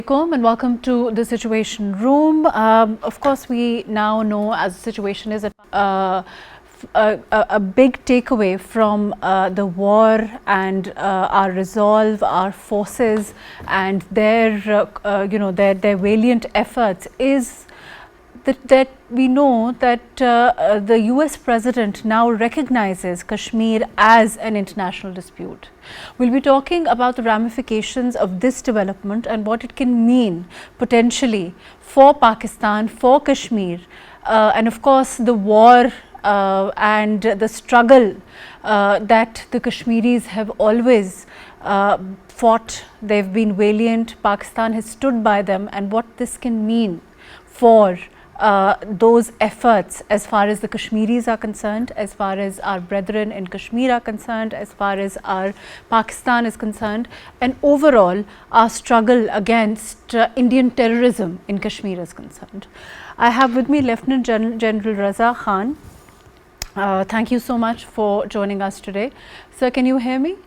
alaikum and welcome to the Situation Room. Of course, we now know as the situation is a big takeaway from the war and our resolve, our forces and their their valiant efforts is that we know that the US President now recognizes Kashmir as an international dispute. We'll be talking about the ramifications of this development and what it can mean potentially for Pakistan, for Kashmir, and of course the war and the struggle that the Kashmiris have always fought. They've been valiant. Pakistan has stood by them, and what this can mean for those efforts as far as the Kashmiris are concerned, as far as our brethren in Kashmir are concerned, as far as our Pakistan is concerned, and overall our struggle against Indian terrorism in Kashmir is concerned. I have with me Lieutenant General Raza Khan. Thank you so much for joining us today. Sir, can you hear me?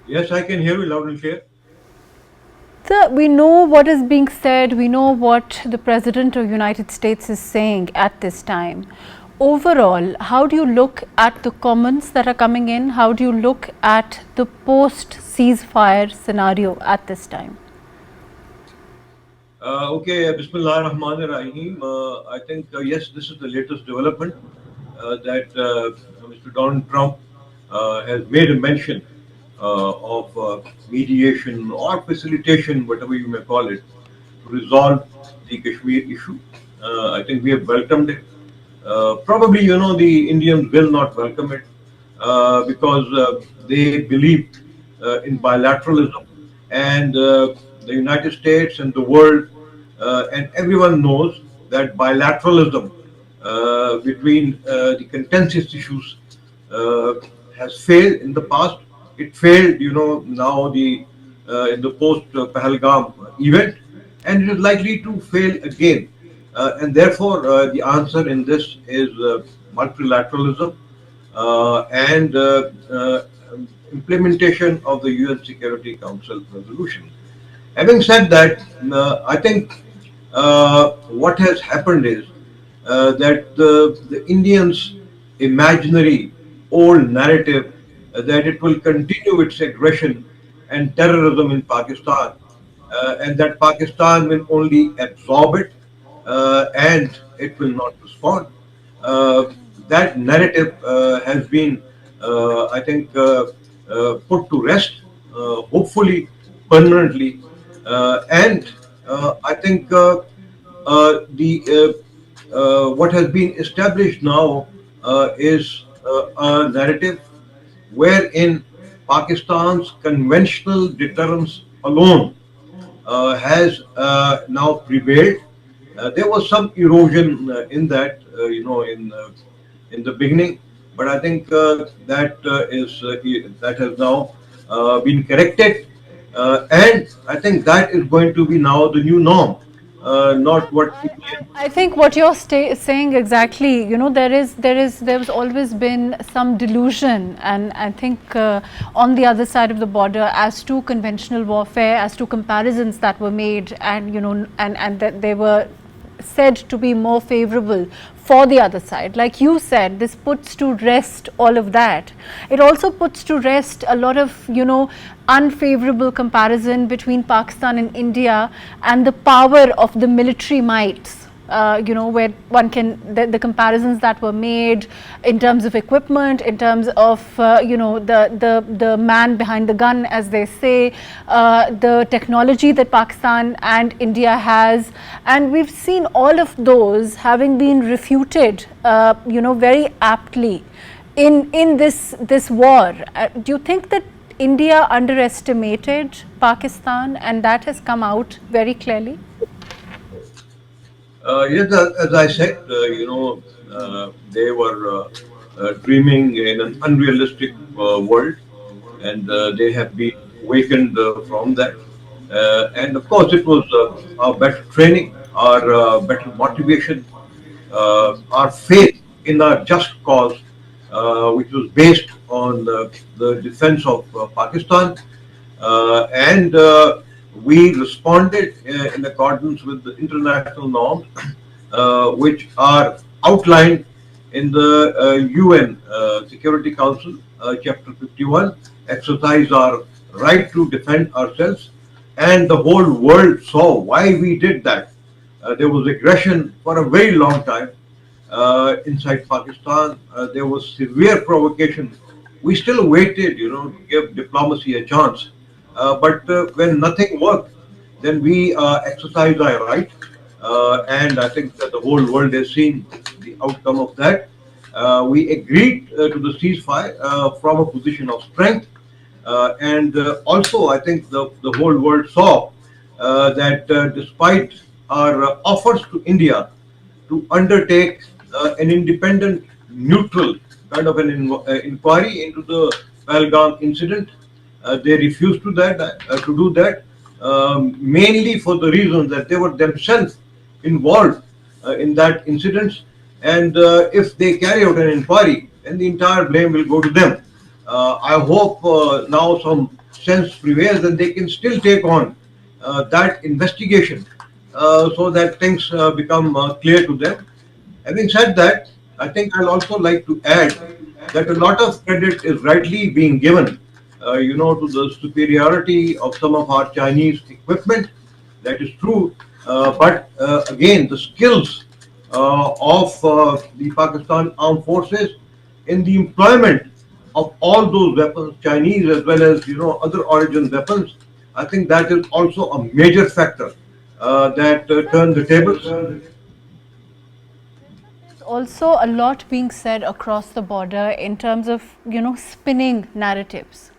Yes, I can hear you loud and clear. We know what is being said, we know what the President of the United States is saying at this time. Overall, how do you look at the comments that are coming in? How do you look at the post-ceasefire scenario at this time? Okay, Bismillah ar-Rahman ar-Rahim. I think, yes, this is the latest development that Mr. Donald Trump has made a mention of mediation or facilitation, whatever you may call it, to resolve the Kashmir issue. I think we have welcomed it. Probably, the Indians will not welcome it because they believe in bilateralism, and the United States and the world and everyone knows that bilateralism between the contentious issues has failed in the past. It failed, now in the post-Pahalgam event, and it is likely to fail again. And therefore, the answer in this is multilateralism and implementation of the UN Security Council resolution. Having said that, I think what has happened is that the Indians' imaginary old narrative that it will continue its aggression and terrorism in Pakistan, and that Pakistan will only absorb it and it will not respond. That narrative has been, I think, put to rest, hopefully permanently, and I think what has been established now is a narrative wherein Pakistan's conventional deterrence alone has now prevailed. There was some erosion in that, in the beginning, but I think that has now been corrected, and I think that is going to be now the new norm. Not what I think what you're saying exactly, there's always been some delusion, and I think on the other side of the border as to conventional warfare, as to comparisons that were made, and and that they were said to be more favorable for the other side. Like you said, this puts to rest all of that. It also puts to rest a lot of, unfavorable comparison between Pakistan and India and the power of the military mights. Where one can, the comparisons that were made in terms of equipment, in terms of, the man behind the gun, as they say, the technology that Pakistan and India has. And we've seen all of those having been refuted, very aptly in this war. Do you think that India underestimated Pakistan and that has come out very clearly? Yes, as I said, they were dreaming in an unrealistic world, and they have been awakened from that. And of course, it was our better training, our better motivation, our faith in our just cause, which was based on the defense of Pakistan, and we responded in accordance with the international norms, which are outlined in the UN Security Council, Chapter 51, exercise our right to defend ourselves, and the whole world saw why we did that. There was aggression for a very long time inside Pakistan. There was severe provocation. We still waited, to give diplomacy a chance. But when nothing worked, then we exercised our right. And I think that the whole world has seen the outcome of that. We agreed to the ceasefire from a position of strength. And also, I think the whole world saw that despite our offers to India to undertake an independent, neutral kind of an inquiry into the Pahalgam incident. They refused to do that, mainly for the reason that they were themselves involved in that incident, and if they carry out an inquiry, then the entire blame will go to them. I hope now some sense prevails and they can still take on that investigation so that things become clear to them. Having said that, I think I'll also like to add that a lot of credit is rightly being given, to the superiority of some of our Chinese equipment. That is true, but again, the skills of the Pakistan Armed Forces in the employment of all those weapons, Chinese as well as other origin weapons, I think that is also a major factor that turned the tables. There's also a lot being said across the border in terms of, spinning narratives.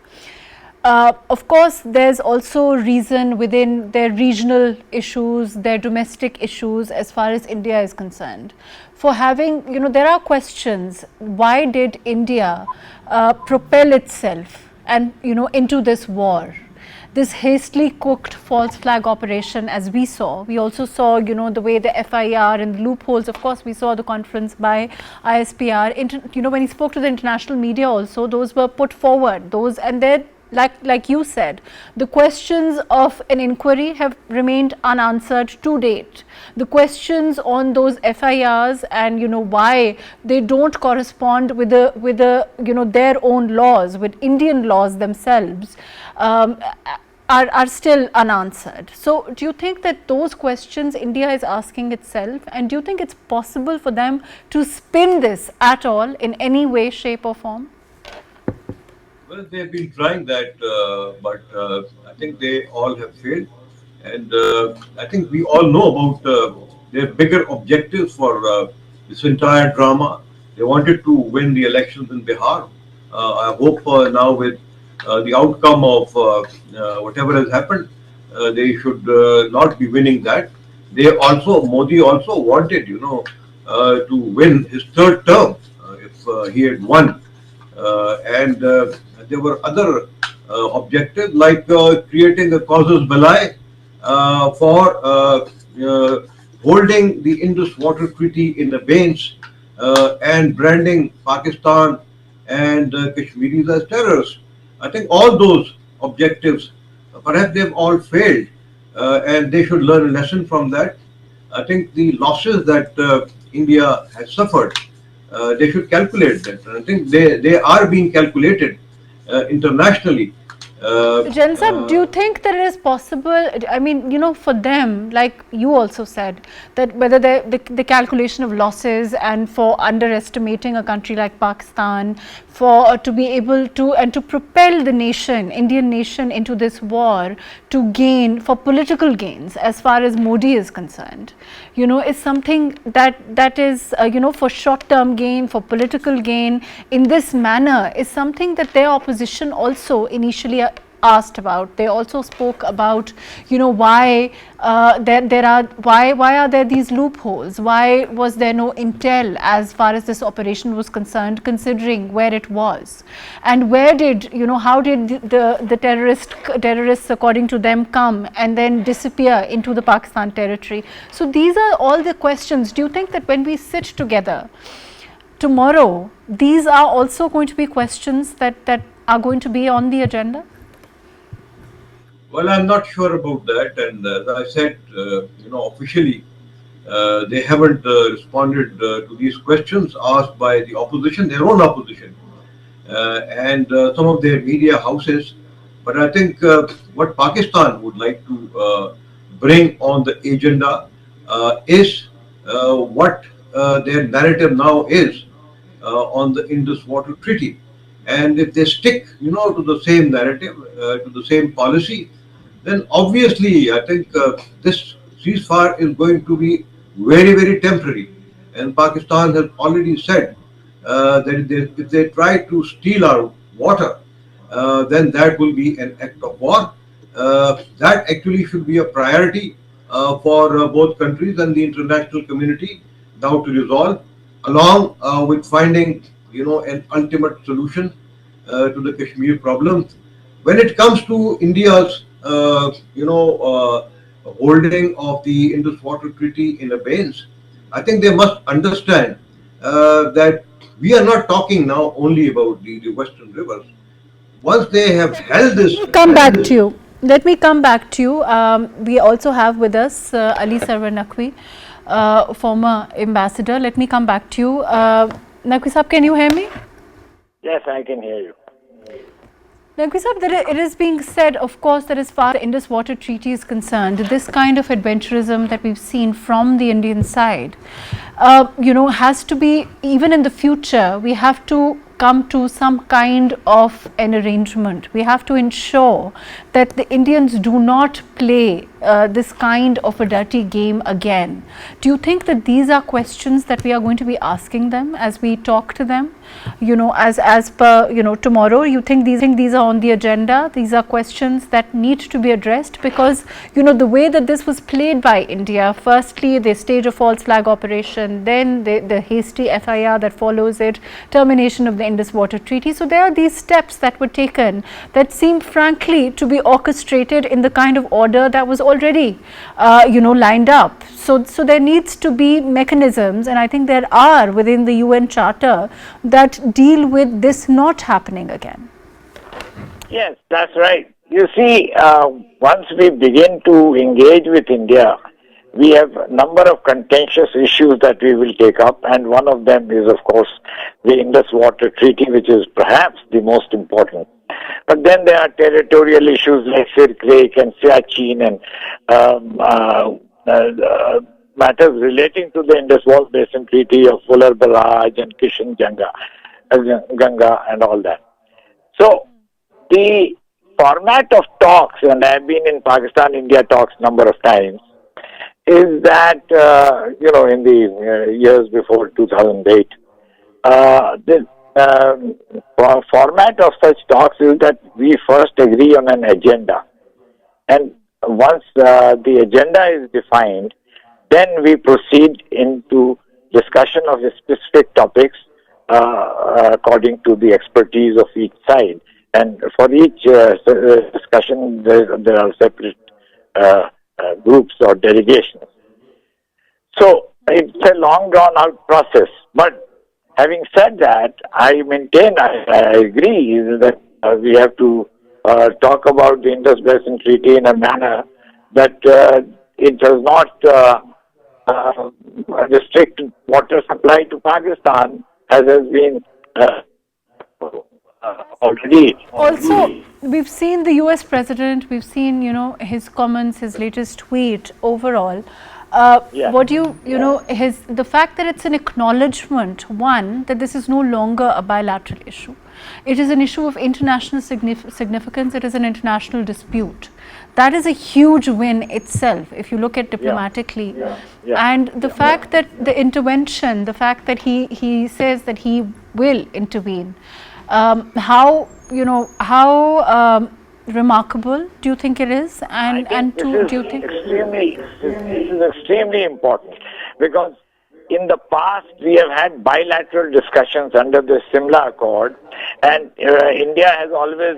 Of course, there's also reason within their regional issues, their domestic issues as far as India is concerned. For having, there are questions, why did India propel itself and, into this war? This hastily cooked false flag operation, as we saw. We also saw, the way the FIR and the loopholes. Of course, we saw the conference by ISPR. When he spoke to the international media also, those were put forward. And then, like you said, the questions of an inquiry have remained unanswered to date. The questions on those FIRs and why they don't correspond with their own laws, with Indian laws themselves, are still unanswered. So do you think that those questions India is asking itself, and do you think it's possible for them to spin this at all in any way, shape or form? Well, they've been trying that, but I think they all have failed. And I think we all know about their bigger objectives for this entire drama. They wanted to win the elections in Bihar. I hope now with the outcome of whatever has happened, they should not be winning that. Modi also wanted, to win his third term if he had won. And there were other objectives like creating a casus belli for holding the Indus Water Treaty in abeyance and branding Pakistan and Kashmiris as terrorists. I think all those objectives, perhaps they've all failed, and they should learn a lesson from that. I think the losses that India has suffered, they should calculate that. And I think they are being calculated internationally. Jensab, do you think that it is possible, I mean, for them, like you also said, that whether the calculation of losses and for underestimating a country like Pakistan, for to be able to and to propel the nation, Indian nation into this war to gain, for political gains as far as Modi is concerned, is something that is, for short-term gain, for political gain in this manner is something that their opposition also initially asked about. They also spoke about, why why are there these loopholes? Why was there no intel as far as this operation was concerned, considering where it was, and where did how did the terrorists according to them come and then disappear into the Pakistan territory? So these are all the questions. Do you think that when we sit together tomorrow, these are also going to be questions that are going to be on the agenda? Well, I'm not sure about that, and as I said, officially, they haven't responded to these questions asked by the opposition, their own opposition, and some of their media houses. But I think what Pakistan would like to bring on the agenda is what their narrative now is on the Indus Water Treaty. And if they stick, to the same narrative, to the same policy, then obviously I think this ceasefire is going to be very, very temporary. And Pakistan has already said that if they try to steal our water, then that will be an act of war. That actually should be a priority for both countries and the international community now to resolve, along with finding, an ultimate solution to the Kashmir problem. When it comes to India's, holding of the Indus Water Treaty in abeyance, I think they must understand that we are not talking now only about the Western rivers. Once they have held this, Come back to you. Let me come back to you. We also have with us Ali Sarwar Naqvi, former ambassador. Let me come back to you. Naqvi Sahab, can you hear me? Yes, I can hear you. Naqvi Sahab, it is being said, of course, that as far as the Indus Water Treaty is concerned, this kind of adventurism that we've seen from the Indian side, has to be, even in the future, we have to come to some kind of an arrangement. We have to ensure that the Indians do not play this kind of a dirty game again. Do you think that these are questions that we are going to be asking them as we talk to them? As per tomorrow, you think these are on the agenda? These are questions that need to be addressed, because the way that this was played by India, firstly they stage a false flag operation, then the hasty FIR that follows it, termination of the Indus Water Treaty. So there are these steps that were taken that seem frankly to be orchestrated in the kind of order that was already lined up. So there needs to be mechanisms, and I think there are within the UN Charter, that deal with this not happening again. Yes, that's right. You see, once we begin to engage with India, we have a number of contentious issues that we will take up, and one of them is, of course, the Indus Water Treaty, which is perhaps the most important. But then there are territorial issues like Sir Creek and Siachen and matters relating to the Indus Valley Basin Treaty of Fuller Barrage and Kishan Ganga and all that. So the format of talks, and I have been in Pakistan-India talks number of times, is that, in the years before 2008, the format of such talks is that we first agree on an agenda. And once the agenda is defined, then we proceed into discussion of the specific topics according to the expertise of each side. And for each discussion, there are separate groups or delegations. So it's a long drawn out process. But having said that, I maintain, I agree that we have to talk about the Indus Basin Treaty in a manner that it does not restrict water supply to Pakistan, as has been already. Also, we've seen the US president, we've seen, his comments, his latest tweet overall. What do the fact that it's an acknowledgement, one, that this is no longer a bilateral issue. It is an issue of international significance. It is an international dispute. That is a huge win itself, if you look at diplomatically. And the fact that the intervention, the fact that he says that he will intervene, how remarkable do you think it is? This is extremely important, because in the past we have had bilateral discussions under the Simla Accord, and India has always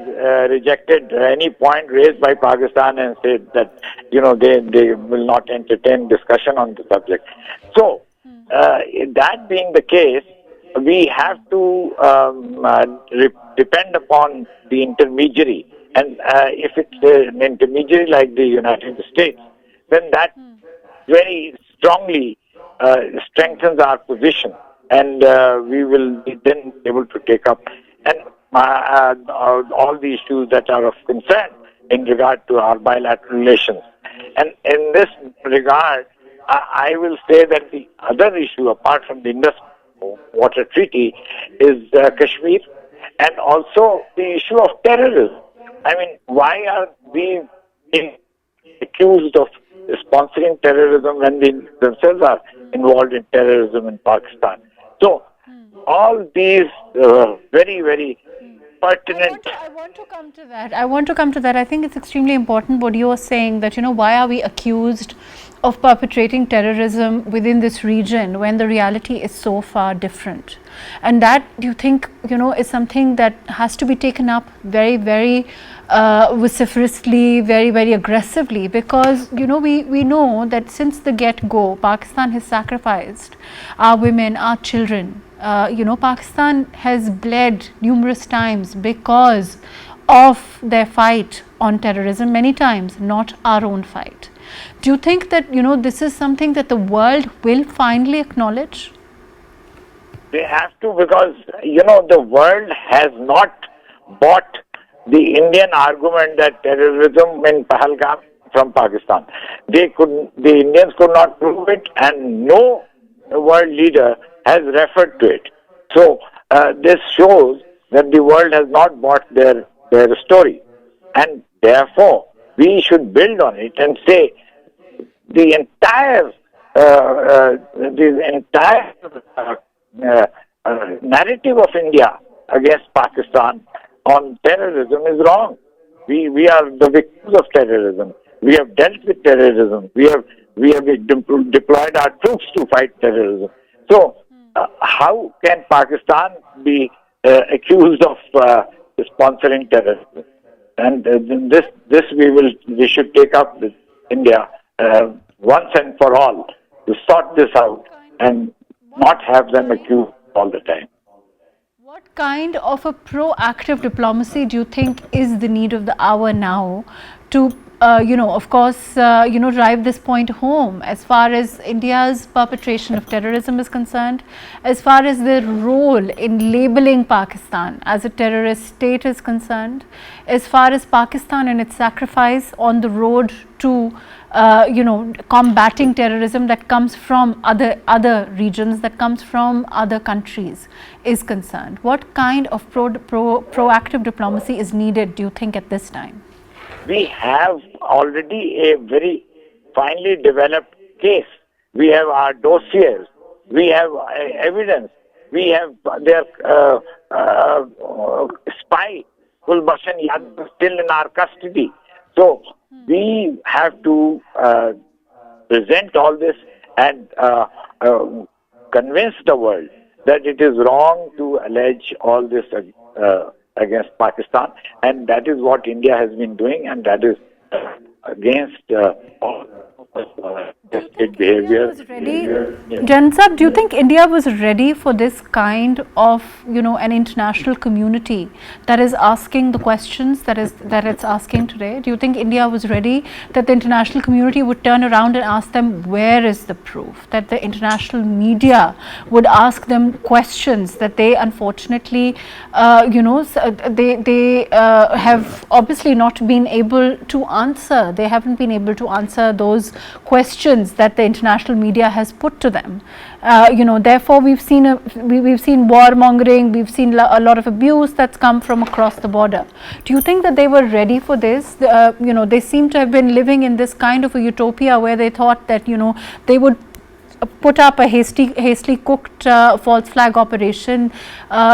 rejected any point raised by Pakistan and said that they will not entertain discussion on the subject. So that being the case, we have to depend upon the intermediary And if it's an intermediary like the United States, then that very strongly strengthens our position, and we will be then able to take up and all the issues that are of concern in regard to our bilateral relations. And in this regard, I will say that the other issue, apart from the Indus Water Treaty, is Kashmir, and also the issue of terrorism. I mean, why are we accused of sponsoring terrorism when they themselves are involved in terrorism in Pakistan? So, all these very, very pertinent. I want to come to that. I want to come to that. I think it's extremely important what you are saying, that, why are we accused of perpetrating terrorism within this region when the reality is so far different? And that, do you think, is something that has to be taken up very, very vociferously, very, very aggressively, because, we know that since the get-go, Pakistan has sacrificed our women, our children. Pakistan has bled numerous times because of their fight on terrorism, many times not our own fight. Do you think that, this is something that the world will finally acknowledge? They have to, because, the world has not bought the Indian argument that terrorism in Pahalgam from Pakistan. The Indians could not prove it, and no world leader has referred to it. So this shows that the world has not bought their story, and therefore we should build on it and say the entire narrative of India against Pakistan on terrorism is wrong. We are the victims of terrorism. We have dealt with terrorism. We have deployed our troops to fight terrorism. So how can Pakistan be accused of sponsoring terrorism? And this we should take up with India once and for all to sort this out and not have them accused all the time. What kind of a proactive diplomacy do you think is the need of the hour now to, of course, drive this point home as far as India's perpetration of terrorism is concerned, as far as their role in labeling Pakistan as a terrorist state is concerned, as far as Pakistan and its sacrifice on the road to combating terrorism that comes from other regions, that comes from other countries is concerned? What kind of proactive diplomacy is needed, do you think, at this time? We have already a very finely developed case. We have our dossiers. We have evidence. We have their spy, Kulbhushan Yadav, still in our custody. So we have to present all this and convince the world that it is wrong to allege all this against Pakistan, and that is what India has been doing, and that is against all state behavior. Jansab, do you think India was ready for this kind of, an international community that is asking the questions that it's asking today? Do you think India was ready that the international community would turn around and ask them, where is the proof? That the international media would ask them questions that they unfortunately, they have obviously not been able to answer. They haven't been able to answer those questions that the international media has put to them. Therefore we've seen warmongering, we've seen a lot of abuse that's come from across the border. Do you think that they were ready for this? They seem to have been living in this kind of a utopia where they thought that, they would put up a hastily cooked false flag operation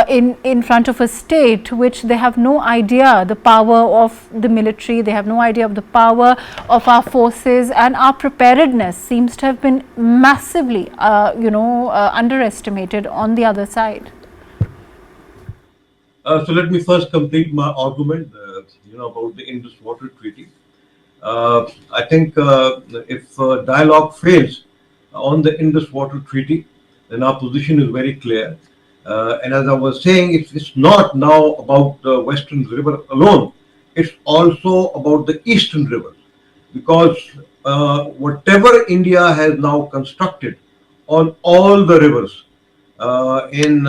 in front of a state which they have no idea the power of the military, they have no idea of the power of our forces, and our preparedness seems to have been massively underestimated on the other side. So let me first complete my argument about the Indus Water Treaty. I think if dialogue fails on the Indus Water Treaty, then our position is very clear. And as I was saying, it's not now about the Western River alone. it's also about the eastern rivers, because whatever India has now constructed on all the rivers in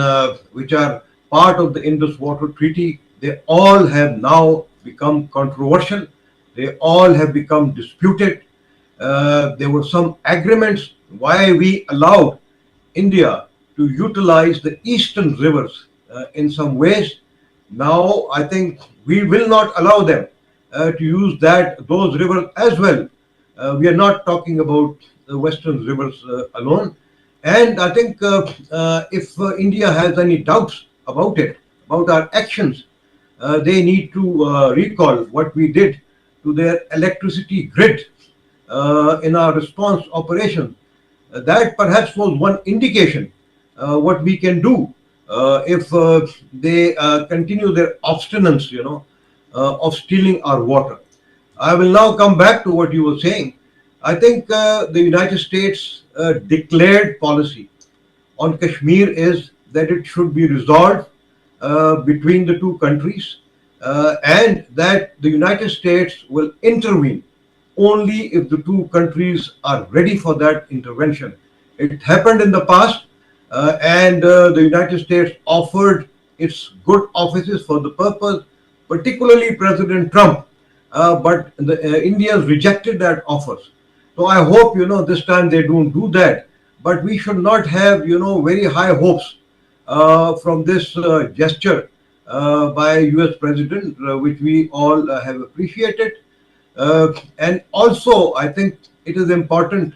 which are part of the Indus Water Treaty, they all have now become controversial. They all have become disputed. There were some agreements why we allowed India to utilize the eastern rivers in some ways. Now, I think we will not allow them to use those rivers as well. We are not talking about the western rivers alone. And I think if India has any doubts about it, about our actions, they need to recall what we did to their electricity grid in our response operation. That perhaps was one indication what we can do if they continue their obstinance, of stealing our water. I will now come back to what you were saying. I think the United States declared policy on Kashmir is that it should be resolved between the two countries, and that the United States will intervene only if the two countries are ready for that intervention. It happened in the past, and the United States offered its good offices for the purpose, particularly President Trump, but Indians rejected that offers. So I hope this time they don't do that. But we should not have very high hopes from this gesture by U.S. President, which we all have appreciated. And also, I think it is important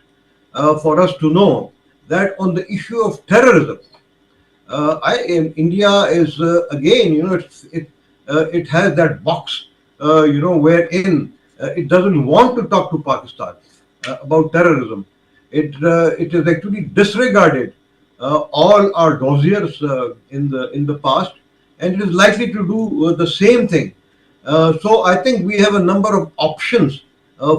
for us to know that on the issue of terrorism, India is again, it has that box, wherein it doesn't want to talk to Pakistan about terrorism. It has actually disregarded all our dossiers in the past, and it is likely to do the same thing. So I think we have a number of options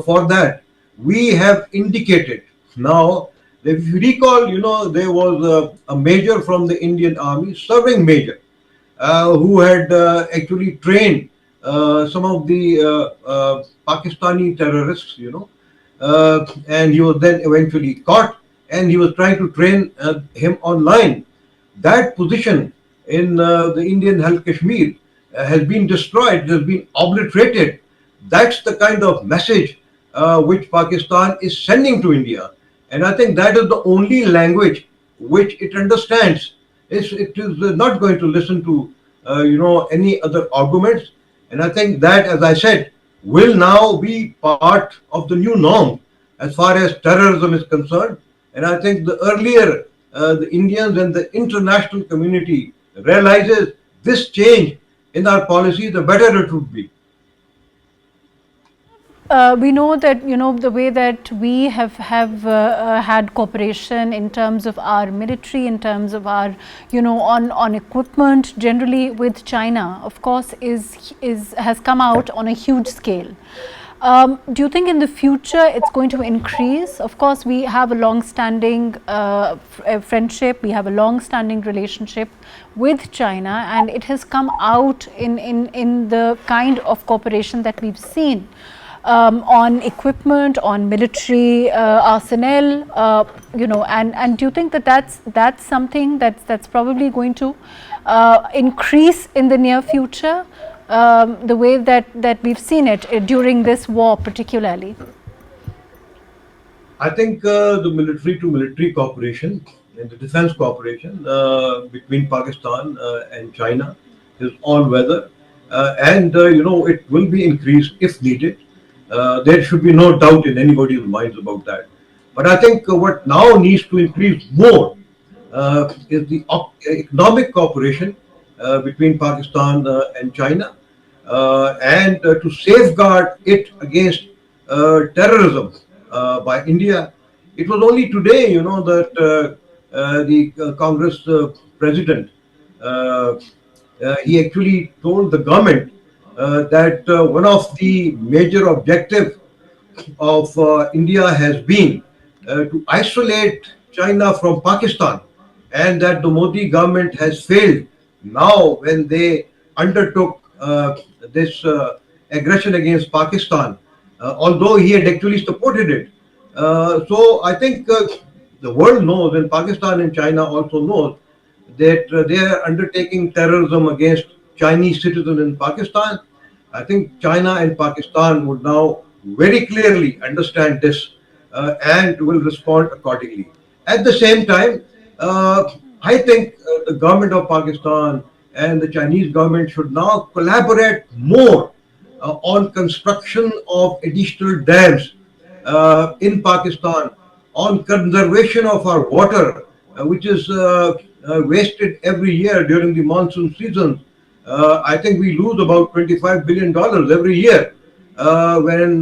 for that. We have indicated now. If you recall, there was a major from the Indian Army, serving major, who had actually trained some of the Pakistani terrorists, and he was then eventually caught, and he was trying to train him online. That position in the Indian held Kashmir has been destroyed, has been obliterated. That's the kind of message which Pakistan is sending to India. And I think that is the only language which it understands. It is not going to listen to, any other arguments. And I think that, as I said, will now be part of the new norm as far as terrorism is concerned. And I think the earlier the Indians and the international community realizes this change in our policy, the better it would be. We know that the way that we have had cooperation in terms of our military, in terms of our on equipment generally with China, of course, has come out on a huge scale. Do you think in the future it's going to increase? Of course, we have a long-standing friendship, we have a long-standing relationship with China, and it has come out in the kind of cooperation that we've seen. On equipment, on military arsenal, and do you think that that's something that's probably going to increase in the near future, the way that we've seen it during this war particularly? I think the military-to-military cooperation and the defense cooperation between Pakistan and China is all weather, and it will be increased if needed. There should be no doubt in anybody's minds about that. But I think what now needs to increase more is the economic cooperation between Pakistan and China, and to safeguard it against terrorism by India. It was only today, that the Congress president, he actually told the government that one of the major objectives of India has been to isolate China from Pakistan, and that the Modi government has failed now when they undertook this aggression against Pakistan, although he had actually supported it. So I think the world knows, and Pakistan and China also knows, that they are undertaking terrorism against Chinese citizens in Pakistan. I think China and Pakistan would now very clearly understand this and will respond accordingly. At the same time, I think the government of Pakistan and the Chinese government should now collaborate more on construction of additional dams in Pakistan, on conservation of our water, which is wasted every year during the monsoon seasons. I think we lose about $25 billion every year when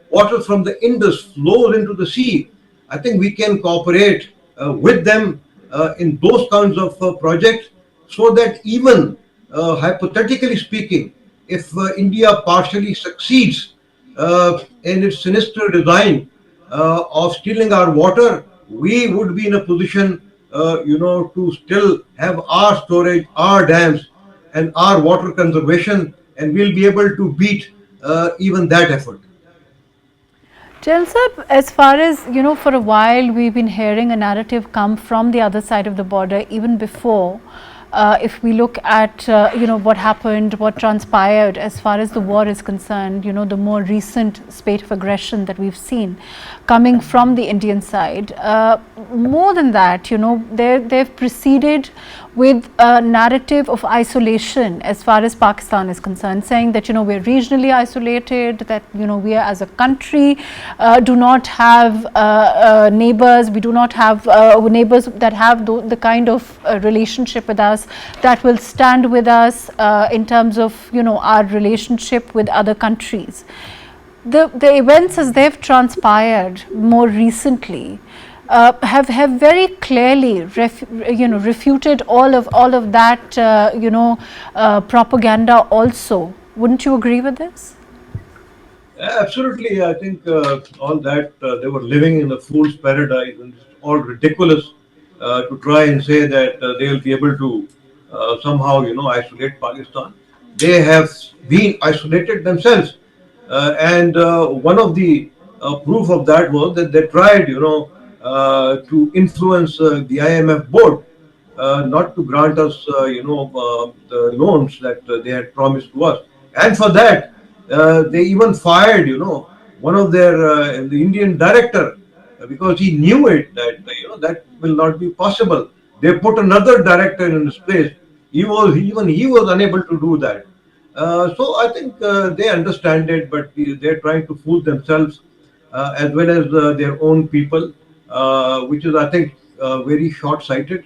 water from the Indus flows into the sea. I think we can cooperate with them in those kinds of projects so that even hypothetically speaking, if India partially succeeds in its sinister design of stealing our water, we would be in a position, to still have our storage, our dams, and our water conservation, and we'll be able to beat even that effort. Sir, as far as, for a while we've been hearing a narrative come from the other side of the border, even before. If we look at, what happened, what transpired as far as the war is concerned, the more recent spate of aggression that we've seen coming from the Indian side. More than that, they've proceeded with a narrative of isolation as far as Pakistan is concerned, saying that, we're regionally isolated, that, we are as a country do not have neighbors, we do not have neighbors that have the kind of relationship with us that will stand with us in terms of, our relationship with other countries. The events as they've transpired more recently have very clearly refuted all of that propaganda also. Wouldn't you agree with this? Absolutely, I think all that they were living in a fool's paradise, and it's all ridiculous to try and say that they'll be able to somehow, isolate Pakistan. They have been isolated themselves, and one of the proof of that was that they tried, to influence the IMF board not to grant us, the loans that they had promised to us. And for that, they even fired, one of their the Indian director because he knew it that that will not be possible. They put another director in his place. He was unable to do that. So I think they understand it, but they're trying to fool themselves as well as their own people, which is, I think, very short-sighted.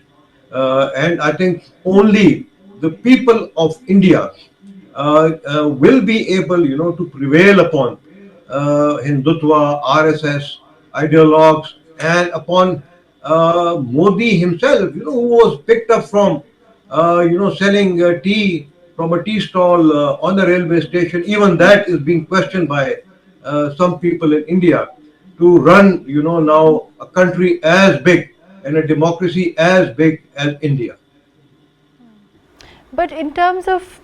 And I think only the people of India will be able, to prevail upon Hindutva, RSS, ideologues, and upon Modi himself, who was picked up from, selling tea from a tea stall on a railway station. Even that is being questioned by some people in India to run, now a country as big and a democracy as big as India. But in terms of,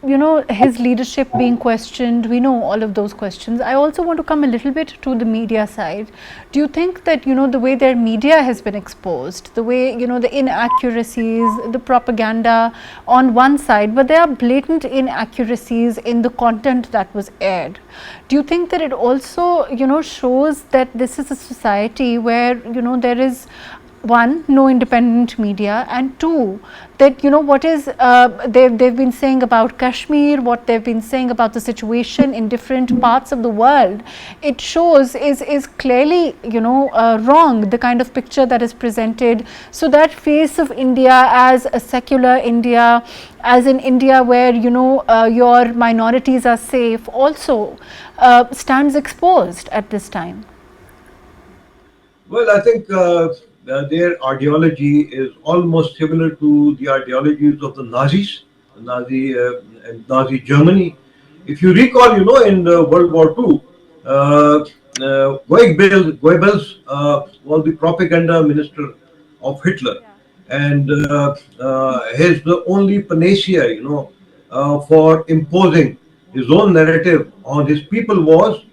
his leadership being questioned, we know all of those questions. I also want to come a little bit to the media side. Do you think that, the way their media has been exposed, the way, the inaccuracies, the propaganda on one side, but there are blatant inaccuracies in the content that was aired. Do you think that it also, shows that this is a society where, there is one, no independent media, and two, that what is they've been saying about Kashmir, what they've been saying about the situation in different parts of the world, it shows is clearly wrong, the kind of picture that is presented. So that face of India as a secular India, as an India where your minorities are safe, also stands exposed at this time. Well, I think their ideology is almost similar to the ideologies of the Nazis, and Nazi Germany. If you recall, in World War II, Goebbels was the propaganda minister of Hitler, and his the only panacea, for imposing his own narrative on his people was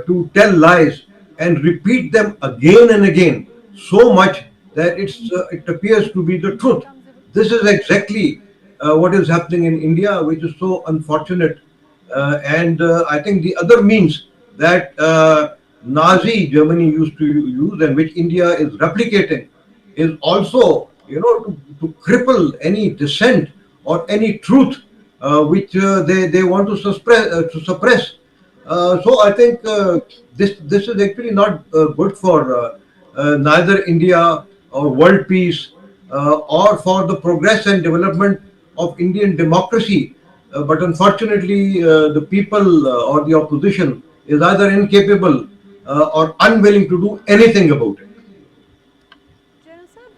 to tell lies and repeat them again and again, so much that it appears to be the truth. This is exactly what is happening in India, which is so unfortunate. And I think the other means that Nazi Germany used to use and which India is replicating is also, to cripple any dissent or any truth which they want to suppress. So I think this is actually not good for neither India or world peace or for the progress and development of Indian democracy. But unfortunately, the people or the opposition is either incapable or unwilling to do anything about it.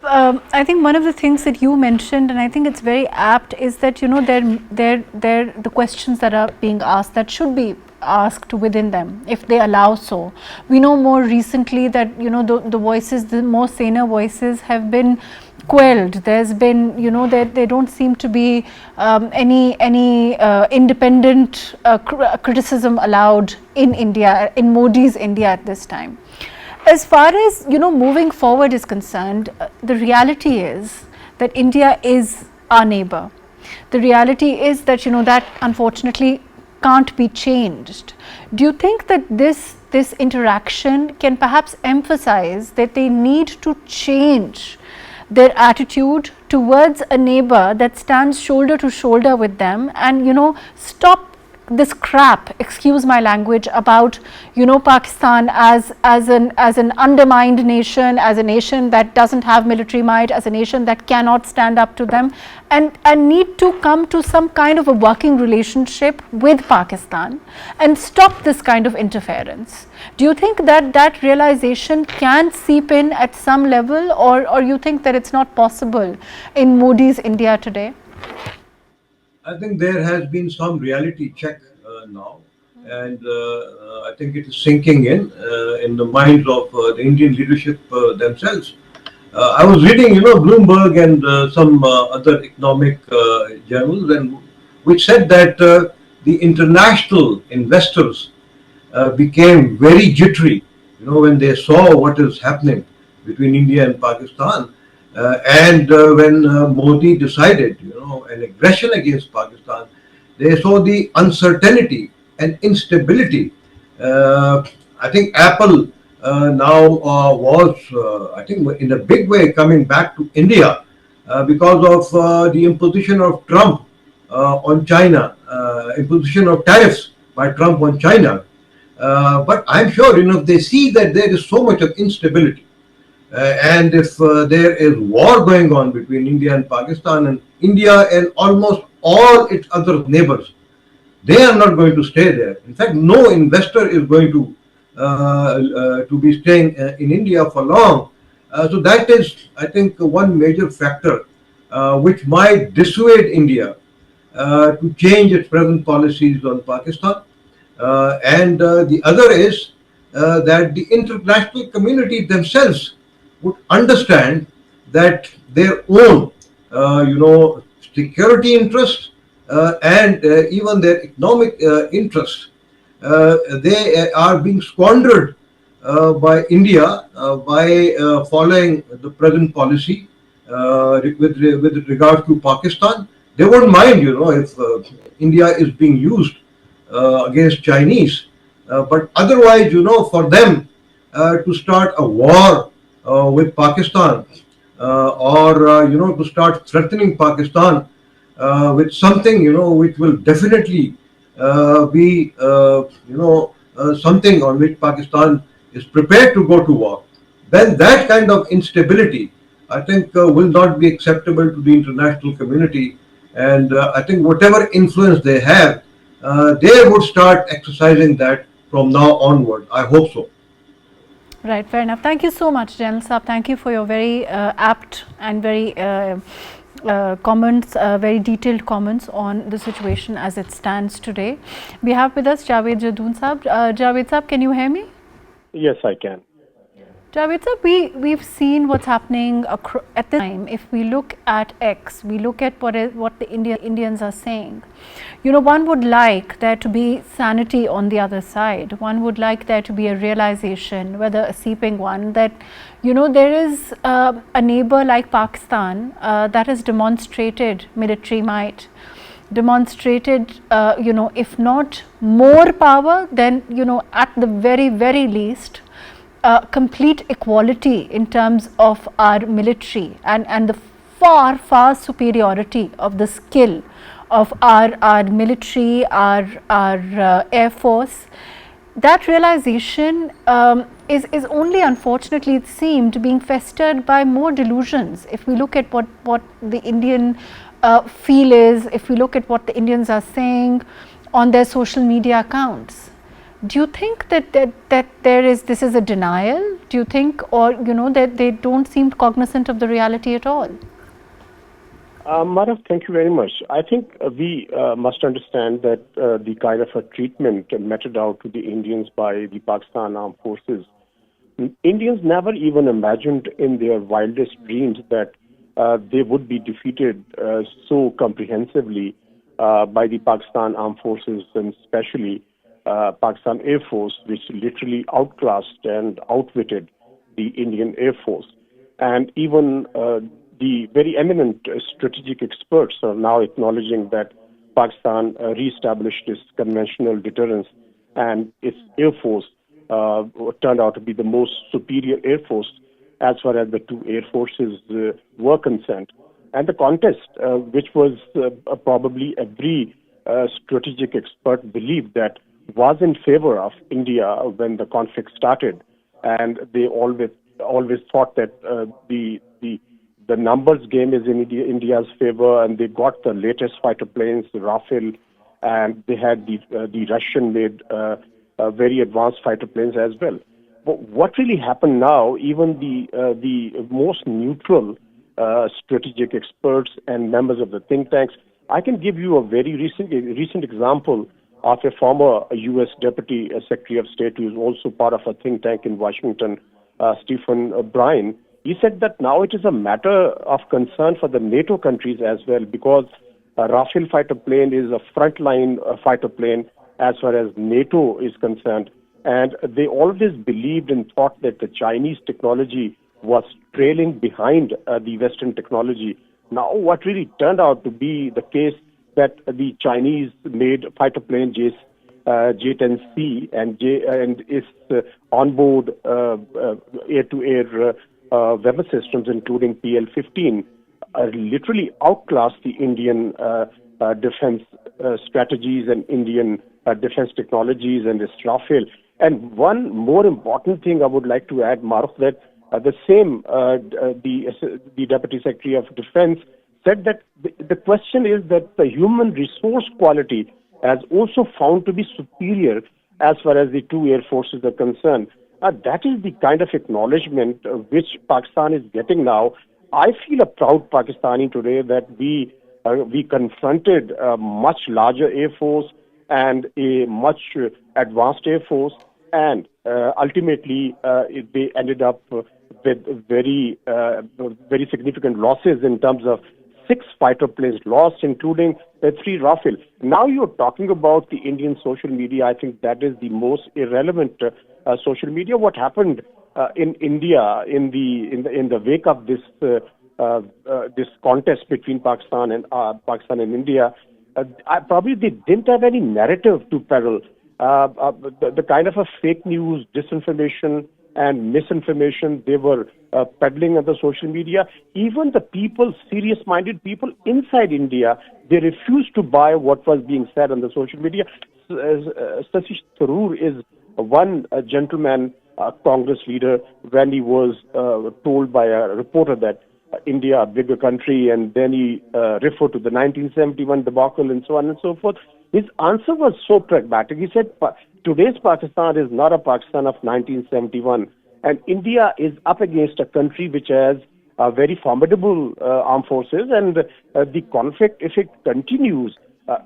I think one of the things that you mentioned, and I think it's very apt, is that they're the questions that are being asked that should be asked within them, if they allow so. We know more recently that the voices, the more saner voices, have been quelled. There's been there don't seem to be any independent criticism allowed in India, in Modi's India at this time. As far as moving forward is concerned, the reality is that India is our neighbor. The reality is that that unfortunately can't be changed. Do you think that this interaction can perhaps emphasize that they need to change their attitude towards a neighbor that stands shoulder to shoulder with them, and stop this crap, excuse my language, about Pakistan as an undermined nation, as a nation that doesn't have military might, as a nation that cannot stand up to them, and need to come to some kind of a working relationship with Pakistan and stop this kind of interference? Do you think that realization can seep in at some level, or you think that it's not possible in Modi's India today? I think there has been some reality check now, and I think it is sinking in the minds of the Indian leadership themselves. I was reading, Bloomberg and some other economic journals, and which said that the international investors became very jittery, when they saw what is happening between India and Pakistan. And when Modi decided, an aggression against Pakistan, they saw the uncertainty and instability. I think Apple now was, I think, in a big way coming back to India because of the imposition of Trump on China, imposition of tariffs by Trump on China. But I'm sure, if they see that there is so much of instability, and if there is war going on between India and Pakistan, and India and almost all its other neighbors, they are not going to stay there. In fact, no investor is going to be staying in India for long. So that is, I think, one major factor which might dissuade India to change its present policies on Pakistan. And the other is that the international community themselves would understand that their own, security interests and even their economic interests, they are being squandered by India by following the present policy with regard to Pakistan. They won't mind, if India is being used against Chinese, but otherwise, for them to start a war with Pakistan or to start threatening Pakistan with something which will definitely be something on which Pakistan is prepared to go to war, then that kind of instability, I think, will not be acceptable to the international community. And I think whatever influence they have, they would start exercising that from now onward. I hope so. Right, fair enough. Thank you so much, General Saab. Thank you for your very apt and very comments, very detailed comments on the situation as it stands today. We have with us Javed Jadoon Saab. Javed Saab, can you hear me? Yes, I can. Javed sir, we've seen what's happening at this time. If we look at X, we look at what the Indians are saying. You know, one would like there to be sanity on the other side. One would like there to be a realization, whether a seeping one, that you know there is a neighbor like Pakistan that has demonstrated military might, demonstrated you know, if not more power, then you know at the very least complete equality in terms of our military, and the far superiority of the skill of our military, our air force. That realization is only, unfortunately it seemed, being festered by more delusions. If we look at what the Indian feel is, if we look at what the Indians are saying on their social media accounts, do you think that this is a denial? Do you think, or you know, that they don't seem cognizant of the reality at all? Mahrukh, thank you very much. I think we must understand that the kind of a treatment meted out to the Indians by the Pakistan Armed Forces, Indians never even imagined in their wildest dreams that they would be defeated so comprehensively by the Pakistan Armed Forces, and especially Pakistan Air Force, which literally outclassed and outwitted the Indian Air Force. And even the very eminent strategic experts are now acknowledging that Pakistan reestablished its conventional deterrence, and its Air Force turned out to be the most superior Air Force as far as the two Air Forces were concerned. And the contest, which was probably every strategic expert believed that was in favor of India when the conflict started, and they always thought that the numbers game is in India's favor, and they got the latest fighter planes, the Rafale, and they had the Russian-made very advanced fighter planes as well. But what really happened now, even the most neutral strategic experts and members of the think tanks, I can give you a very recent example of a former U.S. Deputy Secretary of State who is also part of a think tank in Washington, Stephen Bryan. He said that now it is a matter of concern for the NATO countries as well, because a Rafale fighter plane is a frontline fighter plane as far as NATO is concerned. And they always believed and thought that the Chinese technology was trailing behind the Western technology. Now what really turned out to be the case, that the Chinese made fighter plane J-10C and its onboard air-to-air weapon systems, including PL-15, literally outclassed the Indian defense strategies and Indian defense technologies and its Rafale. And one more important thing I would like to add, Mahrukh, that the same the Deputy Secretary of Defense said that the question is that the human resource quality has also found to be superior as far as the two air forces are concerned. That is the kind of acknowledgement which Pakistan is getting now. I feel a proud Pakistani today that we confronted a much larger air force and a much advanced air force, and ultimately they ended up with very significant losses in terms of 6 fighter planes lost, including 3 Rafale. Now you're talking about the Indian social media. I think that is the most irrelevant social media. What happened in India in the wake of this contest between Pakistan and India? Probably they didn't have any narrative to peddle. The kind of a fake news, disinformation, and misinformation they were peddling on the social media. Even the people, serious-minded people inside India, they refused to buy what was being said on the social media. Sahi Tharoor is one gentleman, Congress leader, when he was told by a reporter that India, a bigger country, and then he referred to the 1971 debacle and so on and so forth. His answer was so pragmatic. He said, today's Pakistan is not a Pakistan of 1971, and India is up against a country which has very formidable armed forces, and the conflict, if it continues,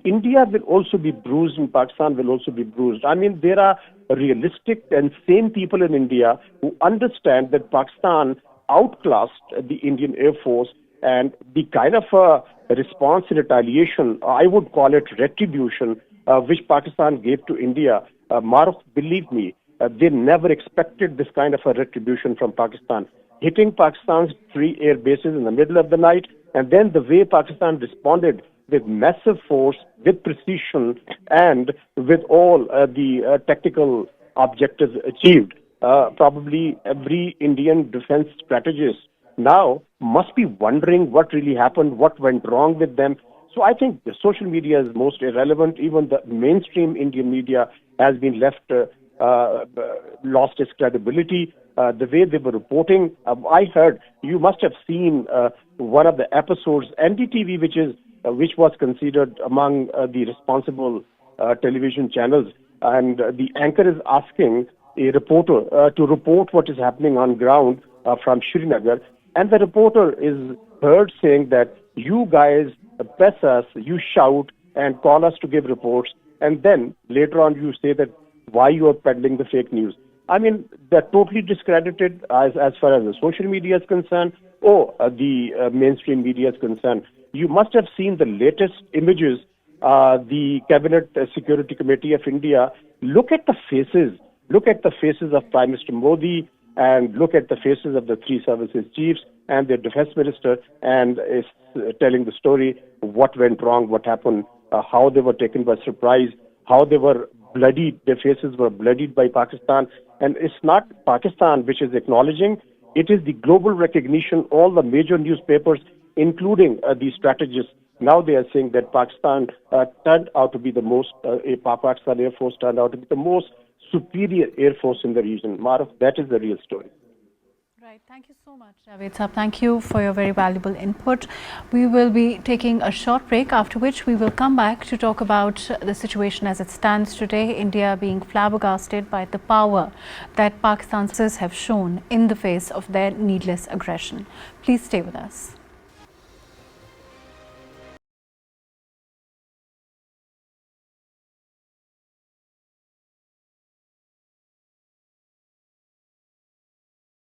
India will also be bruised and Pakistan will also be bruised. I mean, there are realistic and sane people in India who understand that Pakistan outclassed the Indian Air Force, and the kind of response and retaliation, I would call it retribution, which Pakistan gave to India. Mahrukh, believe me, they never expected this kind of a retribution from Pakistan. Hitting Pakistan's 3 air bases in the middle of the night, and then the way Pakistan responded with massive force, with precision, and with all the technical objectives achieved. Probably every Indian defense strategist now must be wondering what really happened, what went wrong with them. So I think the social media is most irrelevant. Even the mainstream Indian media has been left, lost its credibility. The way they were reporting, I heard, you must have seen one of the episodes, NDTV, which was considered among the responsible television channels, and the anchor is asking a reporter to report what is happening on ground from Srinagar, and the reporter is heard saying that you guys press us, you shout and call us to give reports, and then later on you say that why you are peddling the fake news. I mean, they're totally discredited as far as the social media is concerned or the mainstream media is concerned. You must have seen the latest images. The Cabinet Security Committee of India, look at the faces of Prime Minister Modi, and look at the faces of the 3 services chiefs and their defense minister, and is telling the story, what went wrong, what happened, how they were taken by surprise, how they were bloodied, their faces were bloodied by Pakistan. And it's not Pakistan which is acknowledging, it is the global recognition. All the major newspapers, including the strategists, now they are saying that Pakistan turned out to be the most, Pakistan Air Force turned out to be the most superior Air Force in the region. Mahrukh, that is the real story. Right. Thank you so much, Javed Saab. Thank you for your very valuable input. We will be taking a short break, after which we will come back to talk about the situation as it stands today. India being flabbergasted by the power that Pakistan's forces have shown in the face of their needless aggression. Please stay with us.